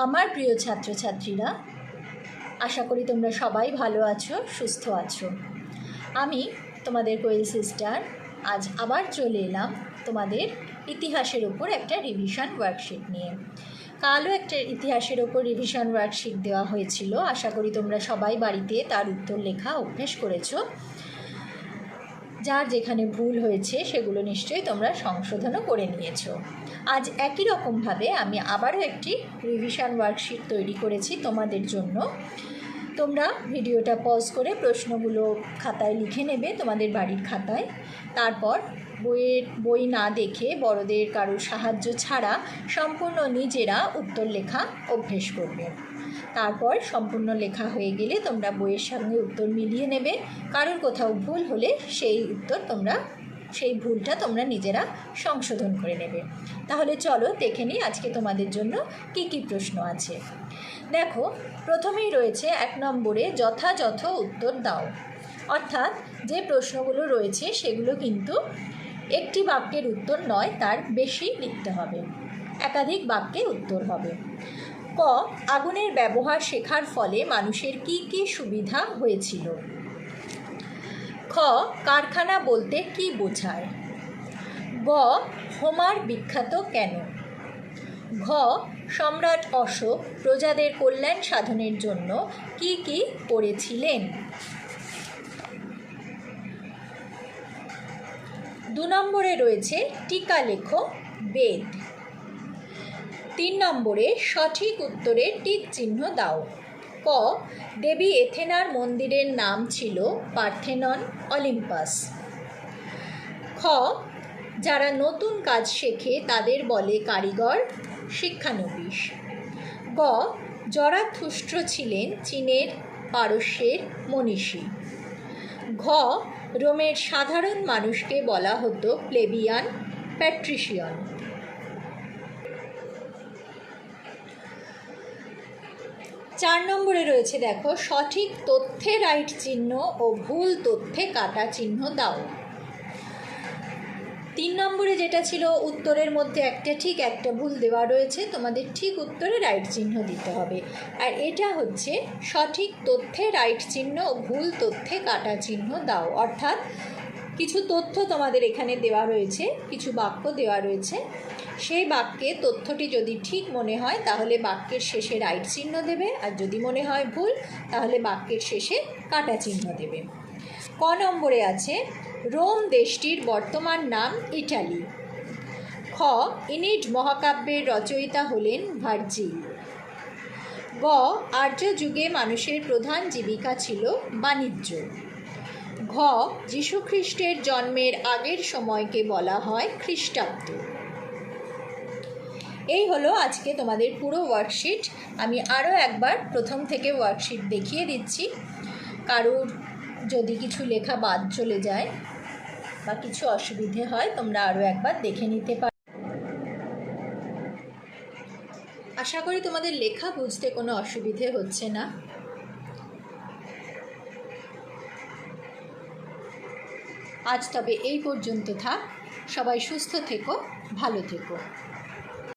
আমার প্রিয় ছাত্রছাত্রীরা, আশা করি তোমরা সবাই ভালো আছো, সুস্থ আছো। আমি তোমাদের কোয়েল সিস্টার আজ আবার চলে এলাম তোমাদের ইতিহাসের উপর একটা রিভিশন ওয়ার্কশিট নিয়ে। কালও একটা ইতিহাসের ওপর রিভিশন ওয়ার্কশিট দেওয়া হয়েছিল। আশা করি তোমরা সবাই বাড়িতে তার উত্তর লেখা অভ্যেস করেছো। যার যেখানে ভুল হয়েছে সেগুলো নিশ্চয়ই তোমরা সংশোধনও করে নিয়েছো। আজ একই রকমভাবে আমি আবারও একটি রিভিশন ওয়ার্কশিট তৈরি করেছি তোমাদের জন্য। তোমরা ভিডিওটা পজ করে প্রশ্নগুলো খাতায় লিখে নেবে, তোমাদের বাড়ির খাতায়। তারপর বই না দেখে, বড়দের কারোর সাহায্য ছাড়া সম্পূর্ণ নিজেরা উত্তর লেখা অভ্যেস করবে। তারপর সম্পূর্ণ লেখা হয়ে গেলে তোমরা বইয়ের সঙ্গে উত্তর মিলিয়ে নেবে। কারোর কোথাও ভুল হলে সেই ভুলটা তোমরা নিজেরা সংশোধন করে নেবে। তাহলে চলো দেখে নিই আজকে তোমাদের জন্য কি কি প্রশ্ন আছে। দেখো, প্রথমেই রয়েছে 1 নম্বরে যথাযথ উত্তর দাও। অর্থাৎ যে প্রশ্নগুলো রয়েছে সেগুলো কিন্তু একটি বাক্যের উত্তর নয়, তার বেশি লিখতে হবে, একাধিক বাক্যে উত্তর হবে। ক, আগুনের ব্যবহার শেখার ফলে মানুষের কি কি সুবিধা হয়েছিল? খ, কারখানা বলতে কি বোঝায়? গ, হোমার বিখ্যাত কেন? ঘ, সম্রাট অশোক প্রজাদের কল্যাণ সাধনের জন্য কি কি করেছিলেন? 2 নম্বরে রয়েছে টিকা লেখো বেদ। 3 নম্বরে সঠিক উত্তরে টিক চিহ্ন দাও। ক, দেবী এথেনার মন্দিরের নাম ছিল পার্থেনন, অলিম্পাস। খ, যারা নতুন কাজ শেখে তাদের বলে কারিগর, শিক্ষানবিশ। গ, জরাথুস্ট্র ছিলেন চীনের, পারস্যের মনীষী। ঘ, রোমের সাধারণ মানুষকে বলা হতো প্লেবিয়ান, প্যাট্রিশিয়ান। 4 নম্বরে রয়েছে দেখো, সঠিক তথ্যে রাইট চিহ্ন ও ভুল তথ্যে কাটা চিহ্ন দাও। 3 নম্বরে যেটা ছিল উত্তরের মধ্যে একটা ঠিক একটা ভুল দেওয়া রয়েছে, তোমাদের ঠিক উত্তরে রাইট চিহ্ন দিতে হবে। আর এটা হচ্ছে সঠিক তথ্যে রাইট চিহ্ন ও ভুল তথ্যে কাটা চিহ্ন দাও। অর্থাৎ কিছু তথ্য তোমাদের এখানে দেওয়া রয়েছে, কিছু বাক্য দেওয়া রয়েছে। সেই বাক্যে তথ্যটি যদি ঠিক মনে হয় তাহলে বাক্যের শেষে রাইট চিহ্ন দেবে, আর যদি মনে হয় ভুল তাহলে বাক্যের শেষে কাটা চিহ্ন দেবে। ক নম্বরে আছে রোম দেশটির বর্তমান নাম ইটালি। খ, ইনিড মহাকাব্যের রচয়িতা হলেন ভার্জিল। গ, আর্য যুগে মানুষের প্রধান জীবিকা ছিল বাণিজ্য। ঘ, যীশুখ্রিস্টের জন্মের আগের সময়কে বলা হয় খ্রিস্টাব্দ। এই হলো আজকে তোমাদের পুরো ওয়ার্কশিট। আমি আরও একবার প্রথম থেকে ওয়ার্কশিট দেখিয়ে দিচ্ছি। কারোর যদি কিছু লেখা বাদ চলে যায় বা কিছু অসুবিধে হয় তোমরা আরও একবার দেখে নিতে পারো। আশা করি তোমাদের লেখা বুঝতে কোনো অসুবিধে হচ্ছে না। আজ তবে এই পর্যন্ত থাক। সবাই সুস্থ থেকো, ভালো থেকো।